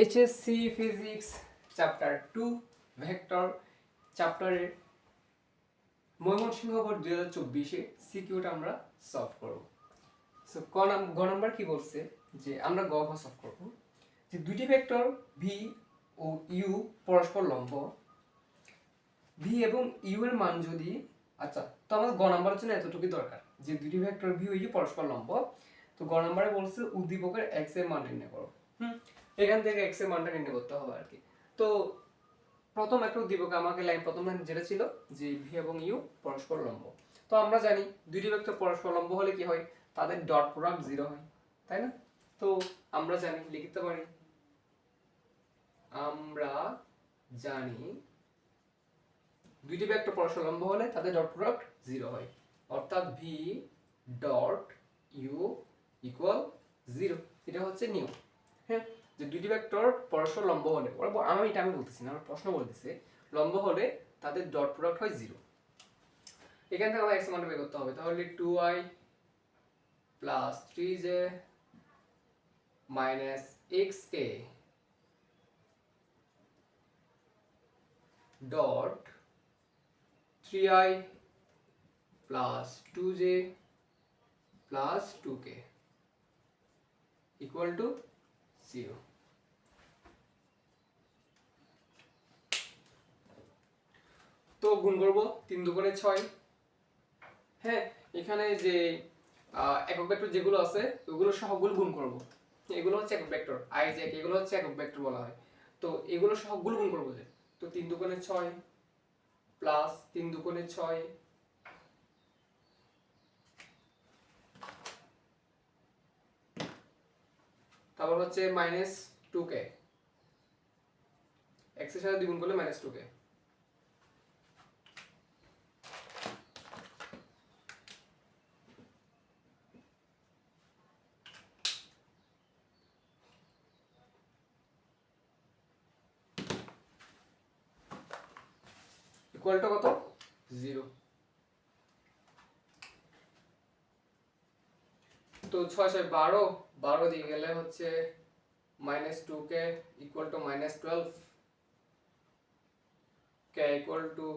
HSC physics chapter 2 vector চ্যাপ্টারের Mymensingh board 2024-এ সিকিউটা আমরা solve করব। সো গ নাম্বার কি বলছে যে আমরা গ সলভ করব যে দুটি ভেক্টর ভি ও ইউ পরস্পর লম্ব, ভি এবং ইউ এর মান যদি, আচ্ছা তো আমাদের গ নাম্বারের জন্য এতটুকুই দরকার যে দুটি ভেক্টর ভি ও ইউ পরস্পর লম্ব। তো গ নাম্বারে বলছে উদ্দীপকের এক্স এর মান নির্ণয় করো। এখান থেকে এক্স এর মানটা নির্ণয় করতে হবে আর কি। তো প্রথম একটা উদ্দীপকে আমাকে প্রথম লাইন যেটা ছিল যে ভি এবং ইউ পরস্পর লম্ব। তো আমরা জানি দুটি ভেক্টর পরস্পর লম্ব হলে কি হয়, তাদের ডট প্রোডাক্ট 0 হয়, তাই না? তো আমরা জানি, লিখতে পারি, আমরা জানি দুটি ভেক্টর পরস্পর লম্ব হলে তাদের ডট প্রোডাক্ট 0 হয়, অর্থাৎ ভি ডট ইউ ইকুয়াল 0। এটা হচ্ছে নিয়ম। হ্যাঁ, যে দুটি ভেক্টর পরস্পর লম্ব হলে, আমি বলতেছি না, আমার প্রশ্ন বলতেছে লম্ব হলে তাদের ডট প্রোডাক্ট হয় 0। এখান থেকে আমার এক্স মান বের করতে হবে, তাহলে 2i plus 3j minus xk dot 3i plus 2j plus 2k equal two 0। তো গুণ করব 3 দুগুণে 6। হ্যাঁ, এখানে যে একক ভেক্টর যেগুলো আছে ওগুলো সহগুলো গুণ করব। এগুলো হচ্ছে একক ভেক্টর, i j k এগুলো হচ্ছে একক ভেক্টর বলা হয়। তো এগুলো সহগুলো গুণ করব যে, তো 3 দুগুণে 6 প্লাস 3 দুগুণে 6 তারপর হচ্ছে মাইনাস 2k, x এর সাথে দ্বিগুণ করলে মাইনাস 2k ইকুয়াল টু কত, 0। তো 6 6 12, 12 দিয়ে গেলে হচ্ছে minus 2k equal to minus 12, k equal to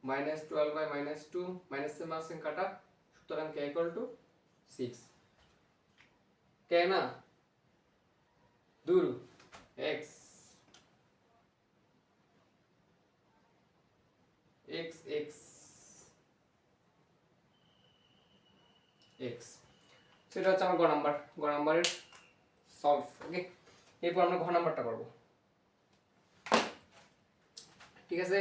minus 12 by minus 2, minus এর মাসে কাটা, সুতরাং k ইকুয়াল টু 6। k না দূর x x x x, সেটা হচ্ছে আমার গ নাম্বারের সলভ। ওকে, এরপর আমরা ঘ নাম্বারটা করব, ঠিক আছে?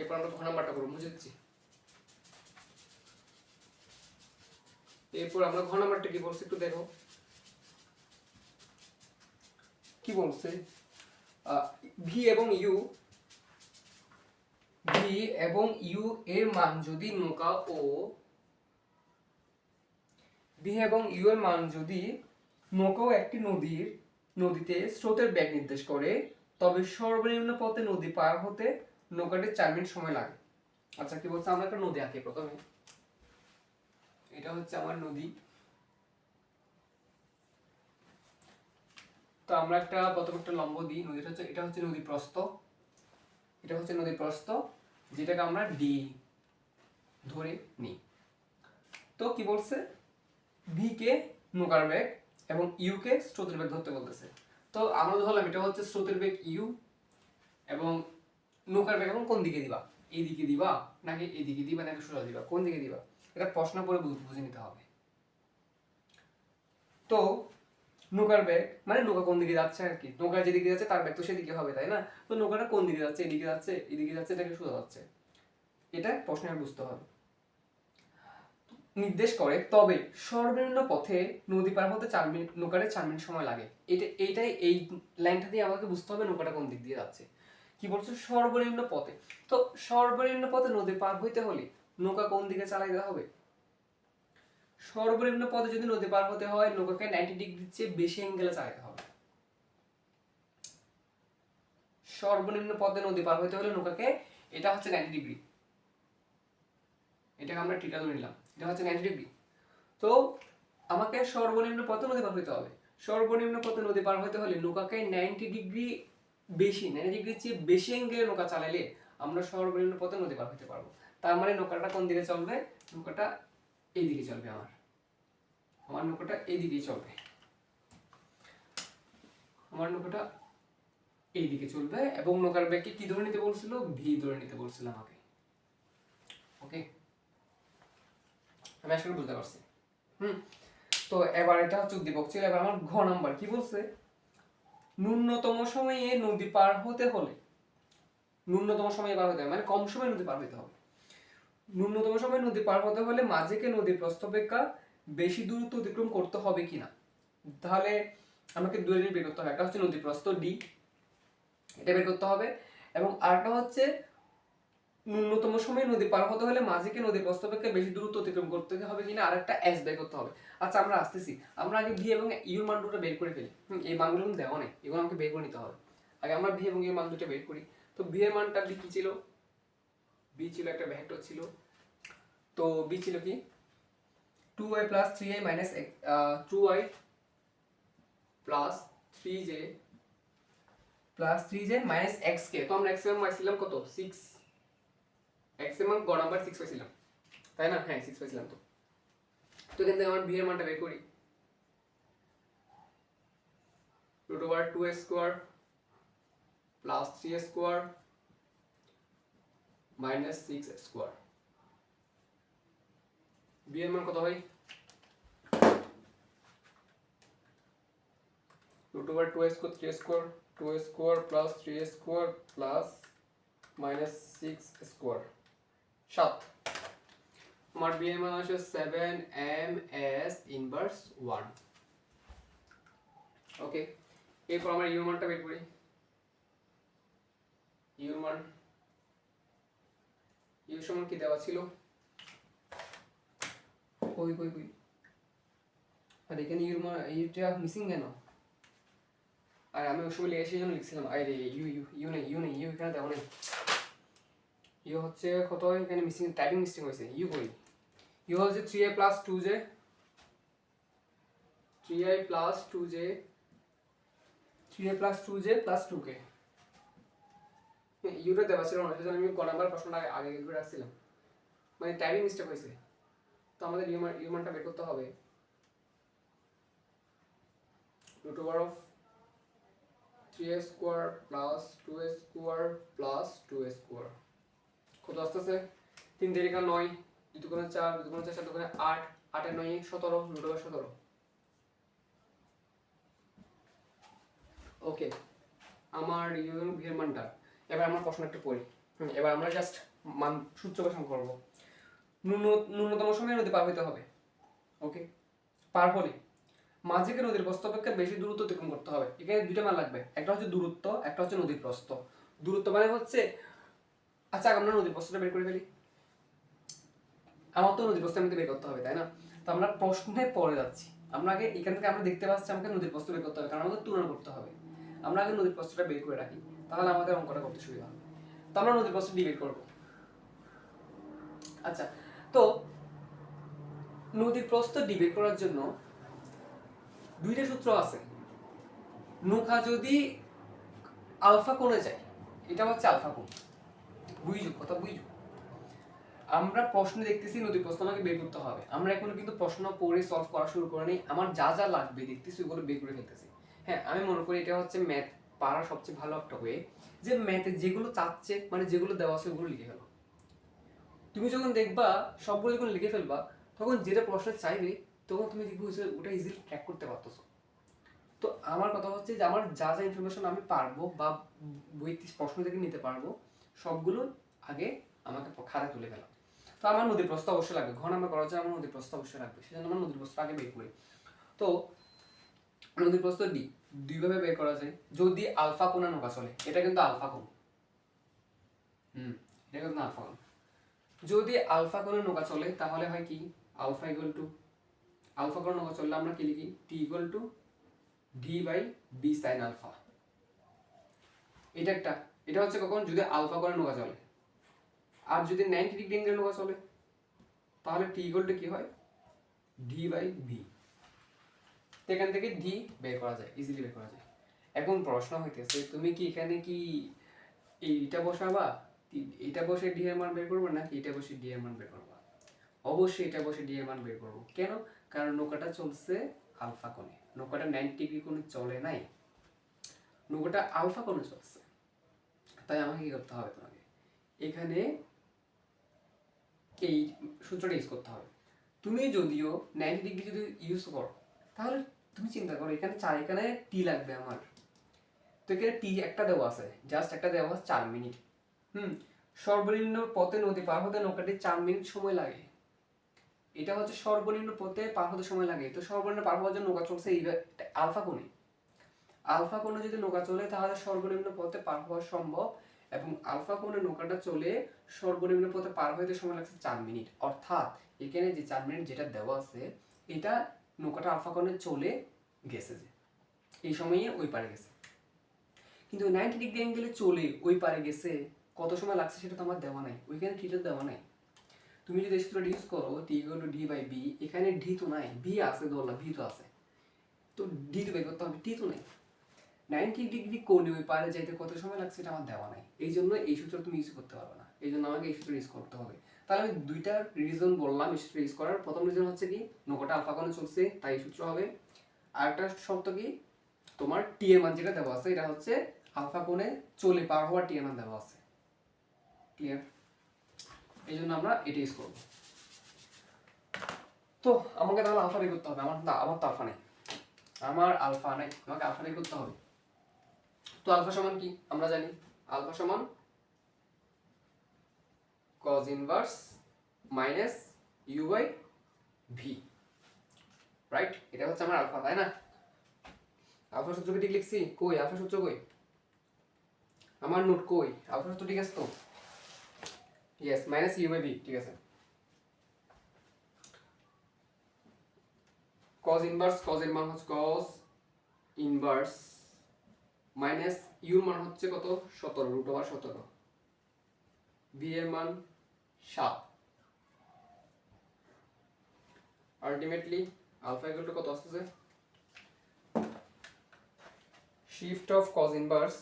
এরপর আমরা ঘ নাম্বারটা করব, বুঝে দিচ্ছি। এরপর আমরা ঘ নাম্বারটা কি বলছি একটু দেখো, কি বলছে, ভি এবং ইউ এর মান যদি নৌকা ও ভি এবং ইউ এর মান যদি নৌকাও একটি নদীতে স্রোতের বেগ নির্দেশ করে, তবে সর্বনিম্ন পথে নদী পার হতে নৌকাটির 4 মিনিট সময় লাগে। আচ্ছা, কি বলছে, আমরা একটা নদী আঁকি প্রথমে। এটা হচ্ছে আমার নদী। তো আমরা প্রথমে একটা লম্ব দিই, নদীটা হচ্ছে, এটা হচ্ছে নদী প্রস্থ, এটা হচ্ছে নদী প্রস্থ, যেটাকে আমরা ডি ধরে নিই। তো কি বলছে, ভি কে নৌকার বেগ এবং ইউ কে স্রোতের বেগ ধরতে বলতেছে। তো আমরা ধরলাম এটা হচ্ছে স্রোতের বেগ ইউ, এবং নৌকার বেগ এখন কোন দিকে দিবা, এই দিকে দিবা নাকি এই দিকে দিবা নাকি সোজা দিবা, কোন দিকে দিবা, এটা প্রশ্ন করে বুঝে নিতে হবে। তো নৌকার বেগ মানে নৌকা কোন দিকে যাচ্ছে আর কি, নৌকা যেদিকে যাচ্ছে তার বেগ তো সেদিকে হবে, তাই না? তো নৌকাটা কোন দিকে যাচ্ছে, এদিকে যাচ্ছে, এদিকে যাচ্ছে নাকি সোজা যাচ্ছে, এটা প্রশ্নে বুঝতে হবে। নির্দেশ করে, তবে সর্বনিম্ন পথে নদী পার হতে 4 মিনিট, নৌকাটা 4 মিনিট সময় লাগে। এইটাই এই লাইনটা দিয়ে আমাকে বুঝতে হবে নৌকাটা কোন দিক দিয়ে যাচ্ছে। কি বলছো, সর্বনিম্ন পথে। তো সর্বনিম্ন পথে নদী পার হইতে হলে নৌকা কোন দিকে চালাইতে হবে, সর্বনিম্ন পথে যদি নদী পার হতে হয় নৌকাকে 90 ডিগ্রির চেয়ে বেশি অ্যাঙ্গেলে চালাতে হবে। সর্বনিম্ন পথে নদী পার হইতে হলে নৌকাকে, এটা হচ্ছে 90 ডিগ্রি, এটাকে আমরা থিটা ধরে নিলাম, এটা হচ্ছে 90 ডিগ্রি। তো আমাকে সর্বনিম্ন পথে নদী পার হইতে হবে, সর্বনিম্ন পথে নদী পার হতে হলে নৌকাকে 90 ডিগ্রি বেশি, 90 ডিগ্রির চেয়ে বেশি অ্যাঙ্গেলে নৌকা চালালে আমরা সর্বনিম্ন পথে নদী পার হতে পারবো। তার মানে নৌকাটা কোন দিকে চলবে? নৌকাটা এইদিকে চলবে, আমার নৌকাটা এইদিকেই চলবে, আমার নৌকাটা এইদিকে চলবে। এবং নৌকার ব্যাগকে কি ধরে নিতে বলছিল? ভি ধরে নিতে বলছিল আমাকে। ওকে, আমি আসলে বুঝতে পারছি। তো এবার এটা হচ্ছে উদ্দীপক ছিল। এবার আমার ঘ নাম্বার কি বলছে? ন্যূনতম সময়ে নদী পার হতে হলে, ন্যূনতম সময়ে পার হতে হবে মানে কম সময়ে নদী পার হতে হবে। ন্যূনতম সময়ে নদী পার হতে হলে মাঝিকে নদীর প্রস্থ অপেক্ষা বেশি দূরত্ব অতিক্রম করতে হবে কিনা। তাহলে আমাকে দুই জিনিস বের করতে হবে। একটা হচ্ছে নদীর প্রস্থ ডি, এটা বের করতে হবে, এবং আরেকটা হচ্ছে ন্যূনতম সময়ে নদী পার হতে হলে মাঝিকে নদীর প্রস্থ অপেক্ষা বেশি দূরত্ব অতিক্রম করতে হবে কিনা আরেকটা এস বের করতে হবে। আচ্ছা আমরা আসতেছি, আমরা আগে ভি এবং ইউর মান দুটো বের করে ফেলি। এই মানগুলো কিন্তু দেওয়া নেই, এগুলো আমাকে বের করে নিতে হবে। আগে আমরা ভি এবং ইউর মান দুটো বের করি। তো ভি এর মানটা কি ছিল? বি ছিল একটা ভেক্টর ছিল। তো বি ছিল কি 2y plus 3y minus 2y plus 3j plus 3j minus x কে। তো আমরা x এর মান পাইছিলাম কত? 6। x এর মান গ নাম্বার 6 পাইছিলাম, তাই না? হ্যাঁ 6 পাইছিলাম। তো তো এখান থেকে আমার b এর মানটা বের করি। root over 2 square plus 3 square minus 6 square. b এর মান কত হয়? root over 2 square 3 square 2 square plus 3 square plus minus 6 square 7। আমার b এর মান আসে 7 ms ইনভার্স 1। ওকে, এরপর আমরা ইউ মানটা বের করি। ইউ মান, ইউ সমান কি দেওয়া ছিল? কই কই কই, আর এখানে ইউর মান, ইউটা মিসিং কেন? আর আমি ওই সময় লিখে সেই জন্য লিখছিলাম আরে ইউ ইউ ইউ নেই, ইউ নেই, ইউ এখানে দেওয়া নেই। ইউ হচ্ছে কত? এখানে মিসিং, টাইপিং মিস্টেক হয়েছে। ইউ কই? ইউ হচ্ছে 3i plus 2j, 3i plus 2j, 3i plus 2j plus 2k। ইউটা দেওয়া ছিল না, সেজন্য আমি ক নাম্বার প্রশ্নটা আগে করে রাখছিলাম, মানে টাইপিং মিস্টেক হয়েছে। তো আমাদের ইউ মানটা বের করতে হবে। root over of 3a square plus 2a square plus 2a square কত আসতেছে? 3 3 9, 2 2 4, 2 2 4, 7 2 8, 8 এর 9 17, root over 17। ওকে, আমার ইউ এবং ভি এর মানটা। এবার আমরা প্রশ্ন একটা পড়ি। এবার আমরা জাস্ট মান সূত্র গঠন করব। ন্যূনতম সময়ে নদী পার হইতে হবে। ওকে, পার হলে মাঝিকে নদীর প্রস্থ অপেক্ষা বেশি দূরত্ব অতিক্রম করতে হবে। এখানে দুইটা মান লাগবে, একটা হচ্ছে দূরত্ব, একটা হচ্ছে নদীর প্রস্থ। দূরত্ব মানে হচ্ছে, আচ্ছা আমরা নদীর প্রস্থটা বের করে ফেলি। আমার তো নদীর প্রস্থ আমাকে বের করতে হবে, তাই না? তো আমরা প্রশ্নে পড়ে যাচ্ছি। আমরা আগে এখান থেকে আমরা দেখতে পাচ্ছি আমাকে নদীর প্রস্থ বের করতে হবে, কারণ আমাদের তুলনা করতে হবে। আমরা আগে নদীর প্রস্থটা বের করে রাখি, তাহলে আমাদের অঙ্কটা করতে সুবিধা হবে। তো আমরা নদীর প্রস্থ বের করব। আচ্ছা, তো নদীর প্রস্থ ডিবেট করার জন্য দুইটা সূত্র আছে। নৌকা যদি আলফা কোণে যায়, এটা হচ্ছে আলফা কোণ। বুঝছো কথা? বুঝছো? আমরা প্রশ্ন দেখতেছি নদীর প্রশ্ন আমাকে বের করতে হবে। আমরা এখনো কিন্তু প্রশ্ন পড়ে সলভ করা শুরু করে নেই। আমার যা যা লাগবে দেখতেছি ওগুলো বের করে ফেলতেছি। হ্যাঁ, আমি মনে করি এটা হচ্ছে ম্যাথ পারার সবচেয়ে ভালো একটা ওয়ে, যে ম্যাথে যেগুলো চাচ্ছে মানে যেগুলো দেওয়া আছে ওগুলো লিখে ফেলো। তুমি যখন দেখবা সবগুলো যখন লিখে ফেলবা, তখন যেটা প্রশ্ন চাইবে তখন তুমি দেখবে ওটা ইজিলি ট্র্যাক করতে পারতেছো। তো আমার কথা হচ্ছে যে আমার যা যা ইনফরমেশন আমি পারবো বা বই প্রশ্ন থেকে নিতে পারবো সবগুলো আগে আমাকে খাতায় তুলে ফেলা। তো আমার নদীর প্রস্থ অবশ্যই লাগবে, ঘ নাম্বার করার জন্য আমার নদীর প্রস্থ অবশ্যই লাগবে, সেজন্য আমার নদীর প্রস্থ আগে বের করি। তো নদীর প্রস্থ ডি দুইভাবে বের করা যায়। যদি আলফা কোণে নৌকা চলে, এটা কিন্তু আলফা কোণ, এটা কিন্তু আলফা কোণ। যদি আলফা কোণে নৌকা চলে তাহলে হয় কি, আলফা ইকুয়াল টু, আলফা কোণে নৌকা চললে আমরা কি লিখি? T equal to D by B sine alpha. এটা একটা, এটা হচ্ছে কখন? যদি আলফা কোণে নৌকা চলে। আর যদি 90 ডিগ্রি অ্যাঙ্গেলে নৌকা চলে, তাহলে টি ইকুয়াল টু কি হয়? D by B. তো এখান থেকে ডি বের করা যায়, ইজিলি বের করা যায়। এখন প্রশ্ন হইতেছে তুমি কি এখানে কি এইটা বসাবা, এটা বসে ডি এর মান বের করবো নাকি এটা বসে ডি এর মান বের করবা? অবশ্যই এটা বসে ডি এর মান বের করবো। কেন? কারণ নৌকাটা চলছে আলফা কোণে, নৌকাটা 90 ডিগ্রি কোণে চলে নাই, নৌকাটা আলফা কোণে চলছে। তাই আমাকে কি করতে হবে, তোমাকে এখানে এই সূত্রটা ইউজ করতে হবে। তুমি যদিও 90 ডিগ্রি যদি ইউজ করো তাহলে তুমি চিন্তা করো এখানে এখানে টি লাগবে আমার। তো এখানে টি একটা দেওয়া আছে, জাস্ট একটা দেওয়া আছে 4 মিনিট। সর্বনিম্ন পথে নদী পার হতে নৌকাটি 4 মিনিট সময় লাগে। এটা হচ্ছে সর্বনিম্ন পথে পার হতে সময় লাগে। তো সর্বনিম্ন পার হওয়ার জন্য নৌকা চলছে আলফা কোণে। আলফা কোণে যদি নৌকা চলে তাহলে সর্বনিম্ন পথে পার হওয়া সম্ভব, এবং আলফা কোণে নৌকাটা চলে সর্বনিম্ন পথে পার হইতে সময় লাগছে 4 মিনিট। অর্থাৎ এখানে যে 4 মিনিট যেটা দেওয়া আছে এটা নৌকাটা আলফা কোণে চলে গেছে, যে এই সময়ে ওই পারে গেছে। কিন্তু 90 ডিগ্রি অ্যাঙ্গেলে চলে ওই পারে গেছে, কত সময় লাগছে সেটা তো আমার দেওয়া নাই, ওইখানে টিটা দেওয়া নাই। তুমি যদি সূত্রটা ইউজ করো T equal to D by B, এখানে ডি তো নাই, বি আছে ধরলা, ভি তো আছে, তো ডি তো বের করতে হবে, টি তো নেই। 90 ডিগ্রি কোণে ওই পারে যাইতে কত সময় লাগছে এটা আমার দেওয়া নাই, এই জন্য এই সূত্র তুমি ইউজ করতে পারবে না, এই জন্য আমাকে এই সূত্র ইউজ করতে হবে। তাহলে আমি দুইটা রিজন বললাম এই সূত্র ইউজ করার। প্রথম রিজন হচ্ছে কি নৌকাটা আলফা কোণে চলছে তাই এই সূত্র হবে। আর একটা শর্ত কি, তোমার টি এর মান যেটা দেওয়া আছে এটা হচ্ছে আলফা কোণে চলে পার হওয়ার টি এর মান দেওয়া আছে। ক্লিয়ার? এই জন্য আমরা এটা ইউজ করবো। তো আমাকে তাহলে আলফা বের করতে হবে, আমার তো আলফা নেই, আমার আলফা নাই, আমাকে আলফা বের করতে হবে। তো আলফা সমান কি আমরা জানি, আলফা সমান cos inverse minus U by V, right? এটা হচ্ছে আমার আলফা, তাই না? আলফা সূত্র কি ঠিক লিখছি? কই আলফা সূত্র কই? আমার নোট কই? আলফা সূত্র ঠিক আছে তো? Yes, minus U by V, ঠিক আছে। cos ইনভার্স, cos এর মান হচ্ছে cos ইনভার্স মাইনাস ইউর মান হচ্ছে কত? 17, রুট ওভার 17, ভি এর মান 7। আলটিমেটলি আলফা ইকুয়াল টু কত আসছে? Shift of cos inverse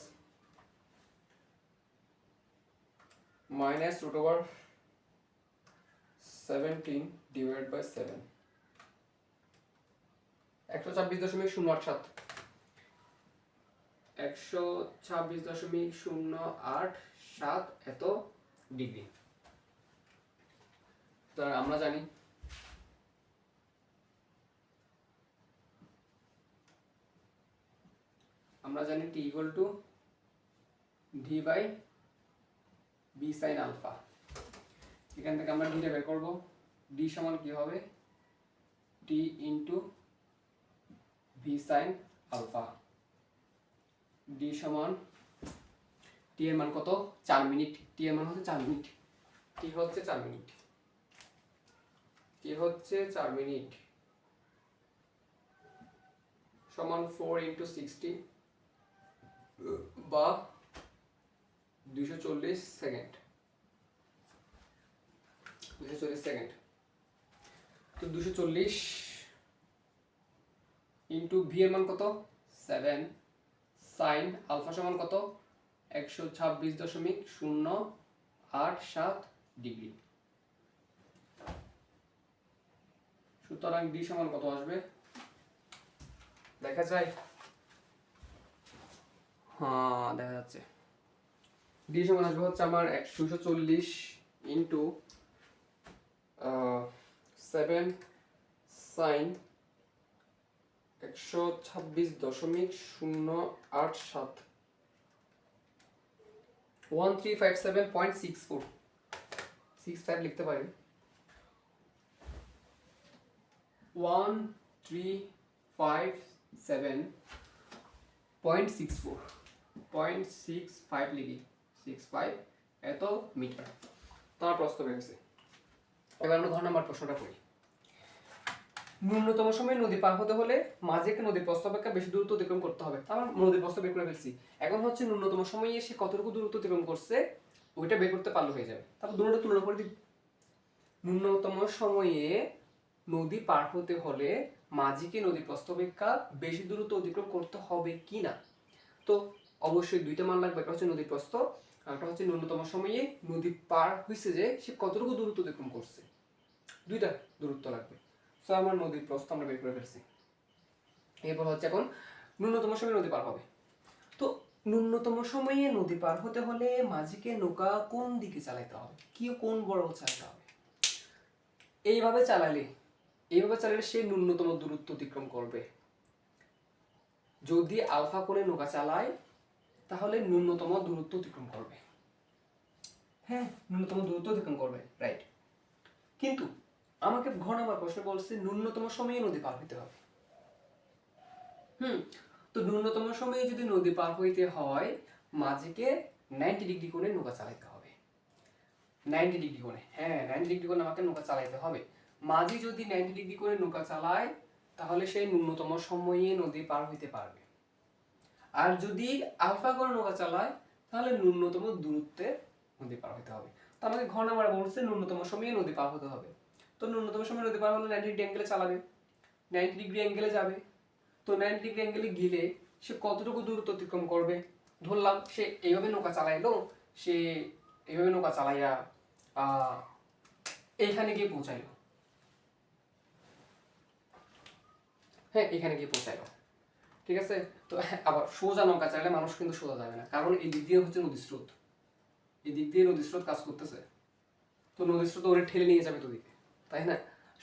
minus root over 17 divide by 7, 126.087, 126.087 এত ডিগ্রি। তো আমরা জানি T equal to D by B sine alpha. এখান থেকে আমরা ডিটা বের করবো। ডি সমান কি হবে? T into V sine alpha. D সমান টি এর মান কত? 4 মিনিট। টি এর মান হচ্ছে 4 মিনিট। টি হচ্ছে 4 মিনিট। টি হচ্ছে 4 মিনিট সমান 4 ইন্টু 60 বা 240 সেকেন্ড। 240 সেকেন্ড। তো 240 ইন্টু ভি এর মান কত? 7 সাইন আলফা সমান কত? 126.087 ডিগ্রি। সুতরাং ডি সমান কত আসবে দেখা যায়? হ্যাঁ দেখা যাচ্ছে। ডি সমান আসবে হচ্ছে আমার 240 ইন্টু 7 সাইন 126.087, 1357.64, 65 লিখতে পারি। 1357.64 লিখি, 65 এত মিটার। তোমার প্রশ্ন বেরোছে। এবার আমরা ঘর নাম্বার প্রশ্নটা করি। ন্যূনতম সময়ে নদী পার হতে হলে মাঝে নদীর প্রস্থ অপেক্ষা বেশি দূরত্ব অতিক্রম করতে হবে। আমার নদীর প্রস্থ বের করে ফেলছি, এখন হচ্ছে ন্যূনতম সময়ে সে কতটুকু দূরত্ব অতিক্রম করছে ওইটা বের করতে পারলে হয়ে যাবে। তারপর দুটোটা তুলনা করে দিই। ন্যূনতম সময়ে নদী পার হতে হলে মাঝিকে নদীর প্রস্থ অপেক্ষা বেশি দূরত্ব অতিক্রম করতে হবে কি না। তো অবশ্যই দুইটা মান লাগবে, একটা হচ্ছে নদীর প্রস্থ আর একটা হচ্ছে ন্যূনতম সময়ে নদী পার হয়েছে যে সে কতটুকু দূরত্ব অতিক্রম করছে, দুইটা দূরত্ব লাগবে। সো আমার নদীর প্রস্থ আমরা বের করে ফেলছি। এরপর হচ্ছে এখন ন্যূনতম সময়ে নদী পার হবে। তো ন্যূনতম সময়ে নদী পার হতে হলে মাঝিকে নৌকা কোন দিকে চালাতে হবে, কি কোন বড় চালাতে হবে। এইভাবে চালালে সে ন্যূনতম দূরত্ব অতিক্রম করবে। যদি আলফা কোণে নৌকা চালায় তাহলে ন্যূনতম দূরত্ব অতিক্রম করবে। হ্যাঁ, ন্যূনতম দূরত্ব অতিক্রম করবে, রাইট। কিন্তু আমাকে ঘ নাম্বার প্রশ্ন বলছে ন্যূনতম সময়ে নদী পার হইতে হবে। তো ন্যূনতম সময়ে যদি নদী পার হইতে হয় মাঝিকে 90 ডিগ্রি কোণে নৌকা চালাইতে হবে। 90 ডিগ্রি কোণে, হ্যাঁ 90 ডিগ্রি কোণে আমাকে নৌকা চালাইতে হবে। মাঝি যদি 90 ডিগ্রি কোণে নৌকা চালায় তাহলে সে ন্যূনতম সময়ে নদী পার হইতে পারবে। আর যদি আলফা কোণে নৌকা চালায় তাহলে ন্যূনতম দূরত্বে নদী পার হইতে হবে। তো আমাকে ঘ নাম্বার বলছে ন্যূনতম সময়ে নদী পার হতে হবে। তো ন্যূনতম সময়ে নদী পার হলে 90 ডিগ্রি অ্যাঙ্গেলে চালাবে, 90 ডিগ্রি অ্যাঙ্গেলে যাবে। তো 90 ডিগ্রি অ্যাঙ্গেলে গেলে সে কতটুকু দূরত্ব অতিক্রম করবে। ধরলাম সে এইভাবে নৌকা চালাইলো, সে এইভাবে নৌকা চালাইয়া এইখানে গিয়ে পৌঁছাইলো। হ্যাঁ, এখানে গিয়ে পৌঁছাইলো, ঠিক আছে। তো আবার সোজা নৌকা চালালে মানুষ কিন্তু সোজা যাবে না, কারণ এই দিক দিয়ে হচ্ছে নদী স্রোত, এই দিক দিয়ে নদী স্রোত কাজ করতেছে। তো নদী স্রোত ওরে ঠেলে নিয়ে যাবে তোদিকে, তাই না।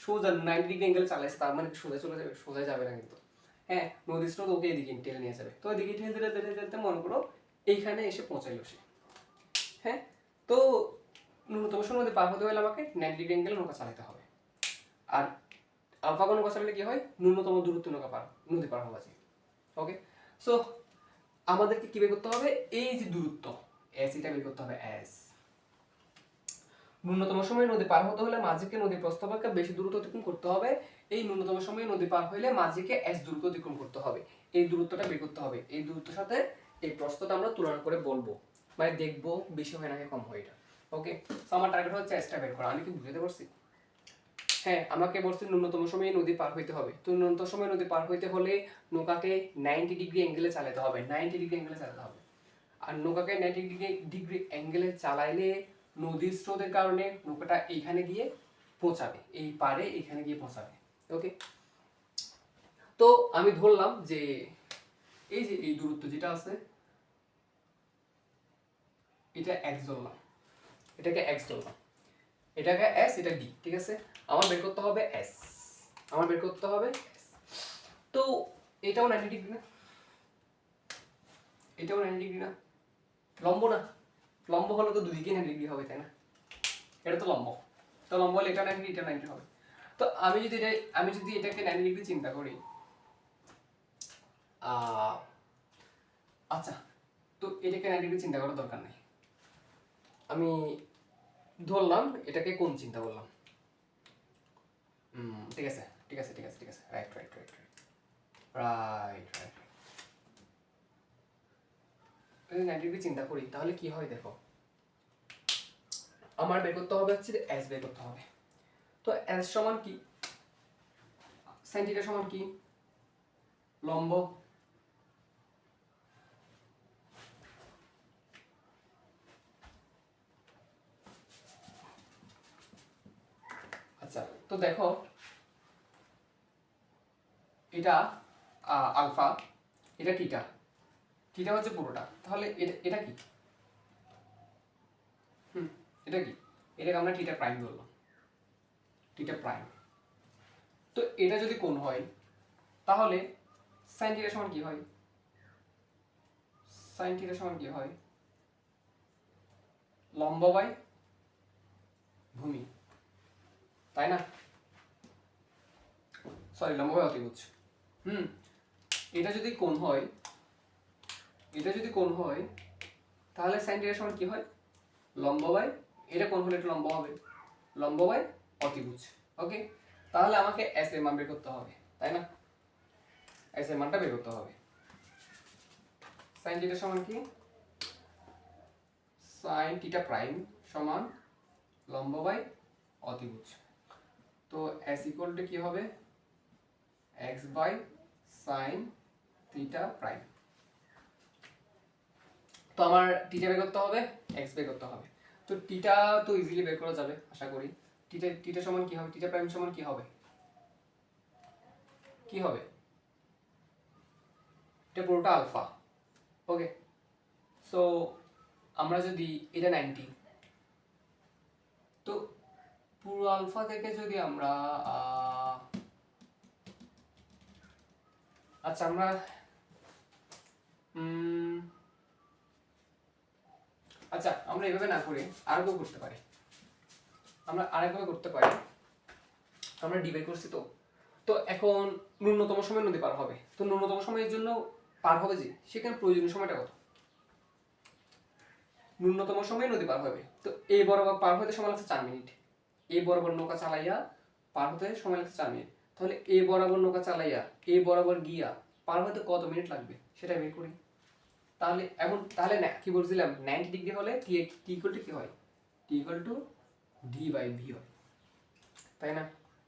সোজা 90 ডিগ্রি অ্যাঙ্গেলে চালাইছে তার মানে সোজা চলে যাবে, সোজা যাবে না কিন্তু। হ্যাঁ, নদী স্রোত ওকে এদিকে টেনে নিয়ে যাবে। তো এদিকে ঠেলতে ঠেলতে ঠেলতে মনে করো এইখানে এসে পৌঁছাইলো সে। হ্যাঁ, তো ন্যূনতম সময় নদী পার হতে হলে আমাকে 90 ডিগ্রি অ্যাঙ্গেলে নৌকা চালাতে হবে। আর আলফা কোণ নৌকা চালালে কি হয়, ন্যূনতম দূরত্ব নদী পার হওয়া যায়। ওকে, সো আমাদেরকে কি বের করতে হবে, এই যে দূরত্ব এস, এটা বের করতে হবে এস। ন্যূনতম সময়ে নদী পার হতে হলে মাঝিকে নদী প্রস্থ অপেক্ষা বেশি দূরত্ব অতিক্রম করতে হবে। এই ন্যূনতম সময়ে নদী পার হইলে মাঝিকে এস দূরত্ব অতিক্রম করতে হবে। এই দূরত্বটা বের করতে হবে। এই দূরত্বের সাথে এই প্রস্থটা আমরা তুলনা করে বলবো, মানে দেখবো বেশি হয় নাকি কম হয় এটা। ওকে, সো আমার টার্গেট হচ্ছে এসটা বের করা। আমি কি বুঝতে পারছি? হ্যাঁ, আমাকে বলছে ন্যূনতম সময়ে নদী পার হইতে হবে। তো ন্যূনতম সময়ে নদী পার হইতে হলে নৌকাকে 90 ডিগ্রি অ্যাঙ্গেলে চালাতে হবে, 90 ডিগ্রি অ্যাঙ্গেলে চালাতে হবে। আর নৌকাকে 90 ডিগ্রি অ্যাঙ্গেলে চালাইলে নদীর স্রোতের কারণে নৌকাটা এইখানে গিয়ে পৌঁছাবে, এই পারে এইখানে গিয়ে পৌঁছাবে। ওকে, তো আমি ধরলাম যে এই যে এই দূরত্ব যেটা আছে এটা এক্স ধরলাম, এটাকে এক্স ধরলাম, এটাকে এস, এটা ডি, ঠিক আছে। আমার বের করতে হবে এস, আমার বের করতে হবে এস। তো এটাও 90 ডিগ্রি না, এটাও 90 ডিগ্রি না, লম্ব না, লম্ব হলে তো দুদিকে 90 ডিগ্রি হবে, তাই না। এটা তো লম্ব, তো লম্ব হলে এটা 90, এটা 90 হবে। তো আমি যদি এটাকে 90 ডিগ্রি চিন্তা করি, আচ্ছা, তো এটাকে 90 ডিগ্রি চিন্তা করার দরকার নেই। আমি ধরলাম এটাকে কোন চিন্তা করলাম। ঠিক আছে, ঠিক আছে, ঠিক আছে, ঠিক আছে, right right right right right right. 90 degree চিন্তা করি তাহলে কি হয় দেখো, আমার বের করতে হবে হচ্ছে এস বের করতে হবে। তো এস সমান কি, sin থিটা সমান কি, লম্ব। আচ্ছা, তো দেখো এটা আলফা, এটা থিটা, থিটা হচ্ছে পুরোটা, তাহলে এটা কি, এটা কি, এটাকে আমরা থিটা প্রাইম বললাম, থিটা প্রাইম। তো এটা যদি কোণ হয় তাহলে sin থিটা সমান কি হয়, sin থিটা সমান কি হয়, লম্ব বাই ভূমি, তাই না। সরি, লম্ব বাই অতিভুজ। এটা যদি কোণ হয়, এটা যদি কোণ হয় তাহলে sin থিটা সমান কি হয়, লম্ব বাই, এটা কোণ হলে এটা লম্ব হবে, লম্ব বাই অতিভুজ। ওকে, তাহলে আমাকে এস এর মান বের করতে হবে, তাই না। এস এর মানটা বের করতে হবে। sin থিটা সমান কি, sin থিটা প্রাইম সমান লম্ব বাই অতিভুজ। তো s ইকুয়াল টু কি হবে, X by sine theta prime. তো আমার টিটা বের করতে হবে, এক্স বের করতে হবে। তো টিটা তো ইজিলি বের করা যাবে আশা করি। টিটা টিটা সমান কি হবে, টিটা প্রাইম সমান কি হবে, কি হবে, এটা পুরোটা আলফা। ওকে, সো আমরা যদি এটা 90, তো পুরো আলফা থেকে যদি আমরা আচ্ছা আমরা আচ্ছা আমরা এভাবে না করে আরেকভাবে করতে পারি, আমরা আরেকভাবে করতে পারি। আমরা ডিবেট করছি তো, তো এখন ন্যূনতম সময় নদী পার হবে, তো ন্যূনতম সময়ের জন্য পার হবে যে সেখানে প্রয়োজনীয় সময়টা কত, ন্যূনতম সময় নদী পার হবে। তো এই বরাবর পার হতে সময় লাগছে 4 মিনিট, এই বরাবর নৌকা চালাইয়া পার হতে সময় লাগছে 4 মিনিট। তাহলে এই বরাবর নৌকা চালাইয়া এই বরাবর গিয়া পার হতে কত মিনিট লাগবে সেটা বের করি। তাহলে এমন তাহলে না কি বলছিলাম, 90 ডিগ্রি হলে টি ইকুয়াল টু কি হয়, T equal to D by V হয়, তাই না?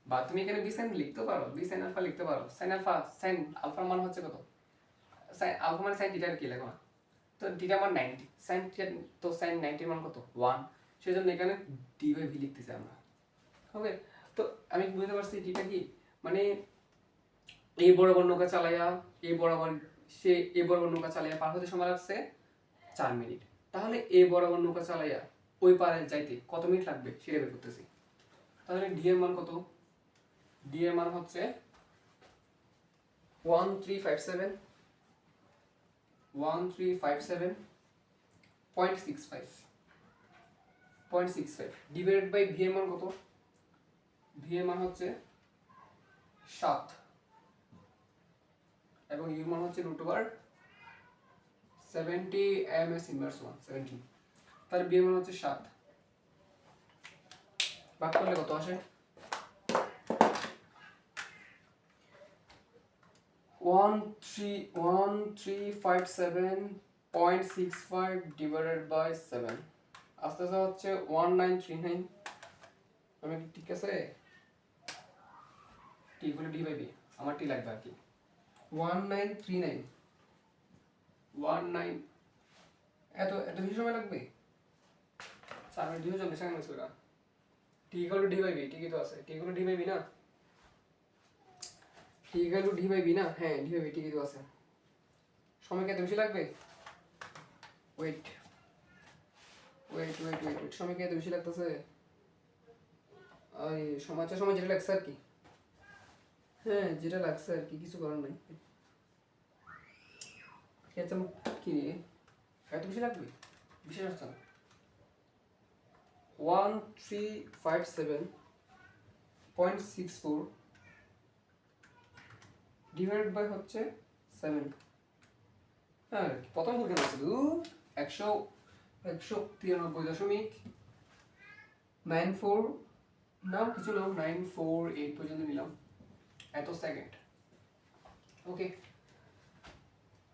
বা তুমি এখানে বি সাইন লিখতে পারো, বি সাইন আলফা লিখতে পারো। সাইন আলফা, সাইন আলফার মান হচ্ছে কত, সাইন আলফা মানে সাইন থিটার কি লেখো না, তো থিটা মান 90, সাইন থিটা তো সাইন 90 এর মান কত 1, সেজন্য এখানে ডি বাই ভি লিখতেছি আমরা। ওকে, তো আমি বুঝতে পারছি থিটা কি, মানে এই বরাবর নৌকা চালাইয়া এই বরাবর সে এই বরাবর নৌকা চালাইয়া পার হতে সময় লাগছে 4 মিনিট। তাহলে এই বরাবর নৌকা চালাইয়া ওই পারে যাইতে কত মিনিট লাগবে সেটা বের করতেছি। তাহলে ডি এর মান কত, ডি এর মান হচ্ছে 1357.65 ডিভাইডেড বাই ভি এর মান কত, ভি এর মান হচ্ছে 7 এবং ইউ মান হচ্ছে √70 ms ইনভার্স 1 17। তাহলে বি এর মান হচ্ছে 7, ভাগ করলে কত আসে, 1357.65 ডিভাইডেড বাই 7, আস্তে আস্তে হচ্ছে 1939। আমি কি ঠিক আছে, T equal D by B, আমার টি লাগবে আর কি 1939, 19 এত এত বেশি সময় লাগবে, 4 মিনিট 240 সেকেন্ড আছে ওটা। T equal to D by B, ঠিকই তো আছে, T equal to D by B না, T equal to D by B না, হ্যাঁ ডি বাই বি ঠিকই তো আছে। সময় কি এত বেশি লাগবে, wait wait wait wait wait, সময় কি এত বেশি লাগতেছে, ওই সমাচার সময় যেটা লাগছে আর কি, হ্যাঁ যেটা লাগছে আর কি, কিছু করার নাই। কি রে এত বেশি লাগবে, বিশেষ হচ্ছে না। 1357.64 ডিভাইডেড বাই হচ্ছে 7, হ্যাঁ প্রথম ভুল কেন আছে, 193.94 নাও, কিছু নাও 948 পর্যন্ত নিলাম, এত সেকেন্ড। ওকে,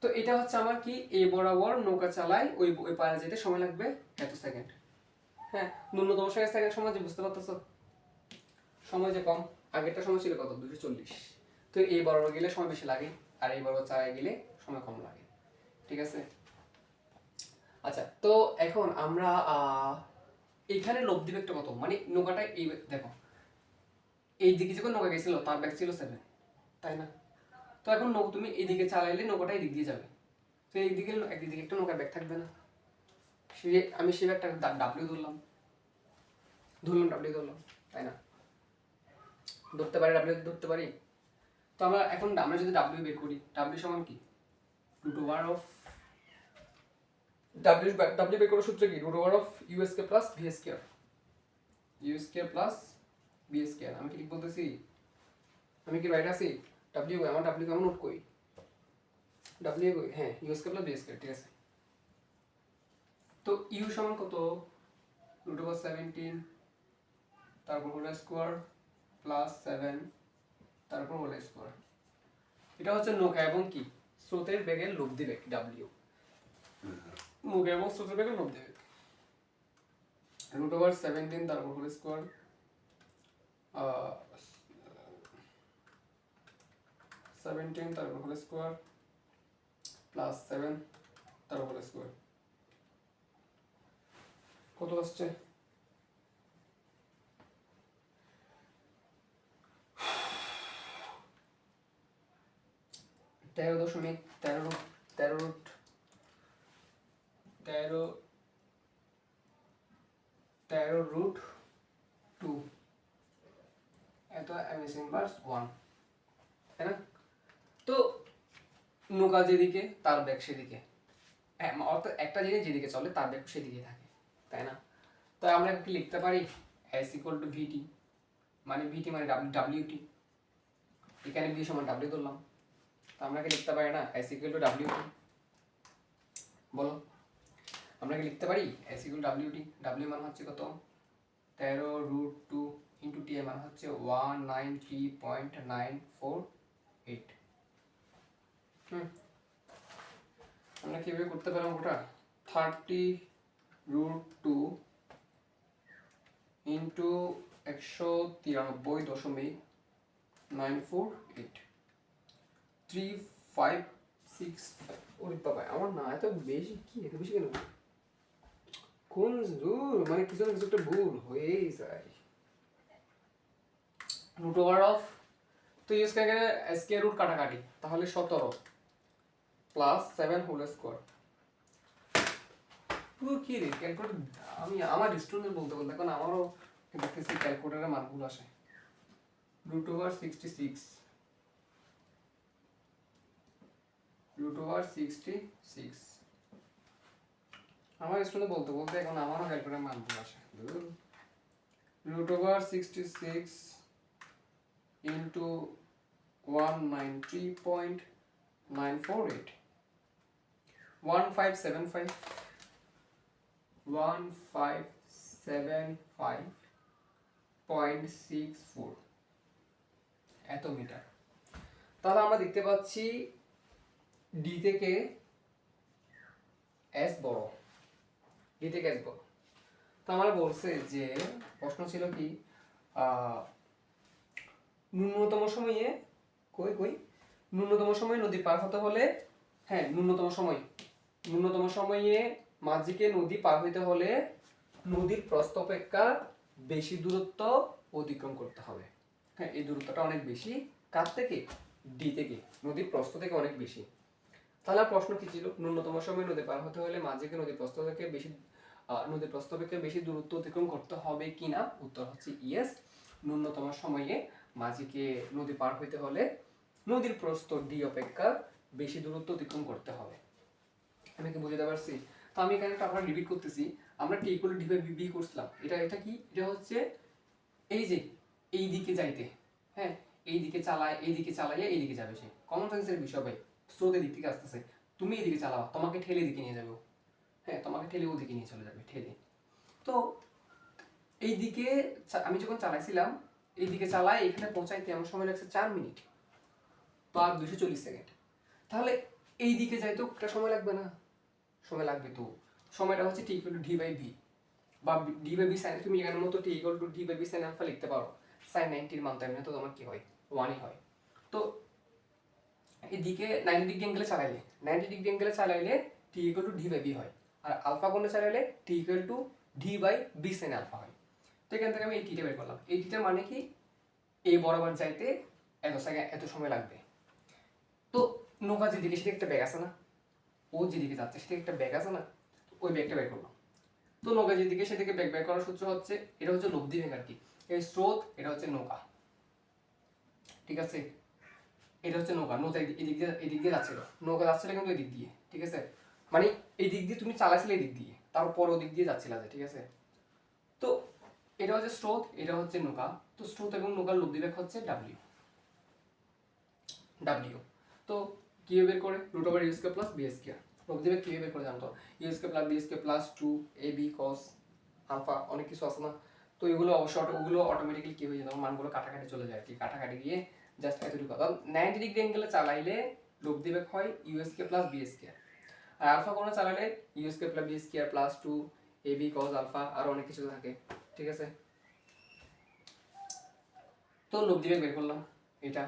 তো এটা হচ্ছে আমার কি, এই বরাবর নৌকা চালাই ওই ওই পারে যেতে সময় লাগবে এত সেকেন্ড। হ্যাঁ, ন্যূনতম সেকেন্ড সময় যে বুঝতে পারতেছো, সময় যে কম, আগেরটা সময় ছিল কত 240, তো এই বরাবর গেলে সময় বেশি লাগে আর এই বরাবর চালায় গেলে সময় কম লাগে, ঠিক আছে? আচ্ছা, তো এখন আমরা এখানে লব্ধি ভেক্টর কত, মানে নৌকাটা এই দেখো এই দিকে যখন নৌকা গেছিল তার ব্যাগ ছিল 7, তাই না? তো এখন তুমি এইদিকে চালাইলে নৌকাটা এই দিক দিয়ে যাবে, তো এইদিকে একদিকে একটা নৌকার ব্যাগ থাকবে না, সে আমি সেই ব্যাগটা ডাব্লিউ ধরলাম, ডাব্লিউ ধরলাম, তাই না? ধরতে পারি, ডাব্লিউ ধরতে পারি। তো আমরা এখন আমরা যদি ডাব্লিউ বের করি, ডাব্লিউ সমান কি, √ওভার অফ ডাব্লিউ বের করার সূত্র কি, √over of U square plus V square, U square plus V square. আমি কি ঠিক বলতেছি, আমি কি রাইট আছি? ডাব্লিউ আমার ডাব্লিউ কেমন নোট করি, ডাব্লিউ কই, হ্যাঁ U square plus V square, ঠিক আছে। তো ইউ সমান কত, √17 তারপর হোল স্কয়ার প্লাস 7 তারপর হোল স্কয়ার। এটা হচ্ছে নৌকা এবং কি স্রোতের বেগের লব্ধি বেগ ডাব্লিউ, নৌকা এবং স্রোতের বেগের লব্ধি বেগ, √17 তারপর হোল স্কয়ার 17 তার হোল স্কোয়ার প্লাস 7 তার হোল স্কোয়ার কত আসছে? 13.13 এত এমএস ইনভার্স 1, তাই না? তো নৌকা যেদিকে তার ব্যাগ সেদিকে, অর্থাৎ একটা জিনিস যেদিকে চলে তার ব্যাগ সেদিকে থাকে, তাই না? তো আমরা কি লিখতে পারি S ইকুয়াল টু ভিটি, মানে ভিটি মানে ডাব্লিউটি, এখানে ভি সমান ডাব্লিউ ধরলাম, তো আমরা কি লিখতে পারি না S ইকুয়াল টু ডাব্লিউটি? বলো, আমরা কি লিখতে পারি S ইকুয়াল ডাব্লিউটি? ডাব্লিউ মান হচ্ছে কত? 13√2 ইন্টু টি এর মান হচ্ছে 193.948। আমরা কিভাবে করতে পারলাম ওটা? 30√2 ইন্টু 193.948 3565। ওরে বাবা, আমার না এত বেশি, কি এত বেশি কেন? কোন দূর মানে কিছু না কিছু একটা ভুল হয়েই যায়। রুট ওভার অফ, তো ইউজ করে স্কয়ার রুট কাটাকাটি, তাহলে 17 প্লাস 7 হোল স্কয়ার। পুরো কি রে ক্যালকুলেটর, আমি আমার স্টুডেন্ট বলতে বলতে এখন আমারও দেখতেছি ক্যালকুলেটরের মানগুলো আসে। রুট ওভার 66, রুট ওভার 66, আমার স্টুডেন্ট বলতে বলতে এখন আমারও ক্যালকুলেটরের মানগুলো আসে। রুট ওভার 66 ইন্টু 193.948, 1575, 1575.64 এত মিটার। তাহলে আমরা দেখতে পাচ্ছি ডি থেকে এস বড়, ডি থেকে এস বড়। তো আমরা বলছে যে প্রশ্ন ছিল কি ন্যূনতম সময়ে ন্যূনতম সময়ে নদী পার হতে হলে, হ্যাঁ ন্যূনতম সময়ে মাঝিকে নদী পার হইতে হলে নদীর প্রস্থ অপেক্ষা বেশি দূরত্ব অতিক্রম করতে হবে। হ্যাঁ, এই দূরত্বটা অনেক বেশি, কার থেকে? ডি থেকে, নদীর প্রস্থ থেকে অনেক বেশি। তাহলে প্রশ্ন কি ছিল? ন্যূনতম সময়ে নদী পার হতে হলে মাঝিকে নদীর প্রস্থ অপেক্ষা বেশি দূরত্ব অতিক্রম করতে হবে কিনা? উত্তর হচ্ছে ইয়েস। ন্যূনতম সময়ে মাঝিকে নদী পার হইতে হলে নদীর প্রস্থ ডি অপেক্ষা বেশি দূরত্ব অতিক্রম করতে হবে। আমি কি বুঝতে পারছি? তো আমি এখানে একটা আবার রিপিট করতেছি, আমরা T equal to D by B করছিলাম। এটা কি? এটা হচ্ছে এই যে এই দিকে যাইতে, হ্যাঁ এইদিকে চালায়, এইদিকে চালাইয়া এইদিকে যাবে সে। কমন সেন্সের বিষয় ভাই, স্রোতের দিক থেকে আসতেছে, তুমি এদিকে চালাও, তোমাকে ঠেলে দিকে নিয়ে যাবে, হ্যাঁ তোমাকে ঠেলে ওদিকে নিয়ে চলে যাবে, ঠেলে। তো এইদিকে আমি যখন চালাইছিলাম, এইদিকে চালাই এখানে পৌঁছাইতে আমার সময় লাগছে 4 মিনিট বা 240 সেকেন্ড। তাহলে এই দিকে যাইতেও একটা সময় লাগবে না? সময় লাগবে। তো সময়টা হচ্ছে T equal to D by V বা ডি বাই ভি সাইন, তুমি এখানের মতো T equal to D by V sine alpha লিখতে পারো। সাইন 90 এর মান তো এমনি তো তোমার কি হয়? 1ই হয়। তো এদিকে 90 ডিগ্রি অ্যাঙ্গেলে চালাইলে, 90 ডিগ্রি অ্যাঙ্গেলে চালাইলে T equal to D by V হয়, আর আলফা কোণে চালাইলে T equal to D by B sine alpha হয়। তো এখান থেকে আমি এই টিটা বের করলাম। এই টিটা মানে কি? এই বরাবর যাইতে এত সময় লাগবে। তো নৌকা যেদিকে সেদিকে একটা ব্যাগ আছে না, ও যেদিকে যাচ্ছে সেদিকে একটা ব্যাগ আছে না, ওই ব্যাগটা বের করলাম। তো নৌকা যেদিকে সেদিকে ব্যাগ বের করার সূত্র হচ্ছে, এটা হচ্ছে লব্ধি বেগ আর কি, এই স্রোত, এটা হচ্ছে নৌকা, ঠিক আছে? এটা হচ্ছে নৌকা, নৌকা এদিক দিয়ে যাচ্ছিল, নৌকা যাচ্ছিল কিন্তু এদিক দিয়ে, ঠিক আছে? মানে এই দিক দিয়ে তুমি চালাইছিলে এদিক দিয়ে, তারপর ওদিক দিয়ে যাচ্ছিল, ঠিক আছে? তো এটা হচ্ছে স্রোত, এটা হচ্ছে নৌকা। তো স্রোত এবং নৌকার লব্ধি বেগ হচ্ছে ডাব্লিউ। তো কিভাবে বের করে? Root over U square plus B square. লব্ধি বেগ কিভাবে বের করে জানতো? U square plus B square plus 2ab cos alpha, অনেক কিছু আছে না? তো এগুলো ওগুলো অটোমেটিক্যালি কি হয়ে যায়? মানগুলো কাটাকাটি চলে যায়, কি কাটাকাটি গিয়ে জাস্ট এতটুকু কথা। 90 ডিগ্রি অ্যাঙ্গেলে চালাইলে লব্ধি বেগ হয় U square plus B square, আর আলফা কোণে চালালে U square plus B square plus 2ab cos alpha, আর অনেক কিছু থাকে, ঠিক আছে? তো লব্ধি বেগ বের করলাম, এটা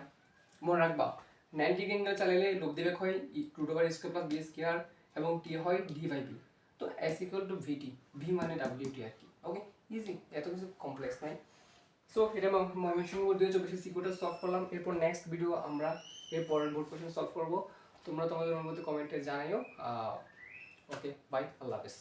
মনে রাখবা 90 ডিগ্রি অ্যাঙ্গেল চালাইলে লব্ধিবেগ হয় root over square plus B square এবং টি হয় ডি বাই বি। তো S equal to VT, V মানে ডাব্লিউটি আর কি। ওকে, ইজি, এত কিছু কমপ্লেক্স নাই। সো এটা ময়মনসিংহ 2024 সিকিউরিটি সলভ করলাম। এরপর নেক্সট ভিডিও আমরা এর পরের বোর্ড কোশ্চেন সলভ করবো। তোমরা তোমাদের মধ্যে কমেন্টে জানাইও। ওকে, বাই, আল্লাহ হাফেজ।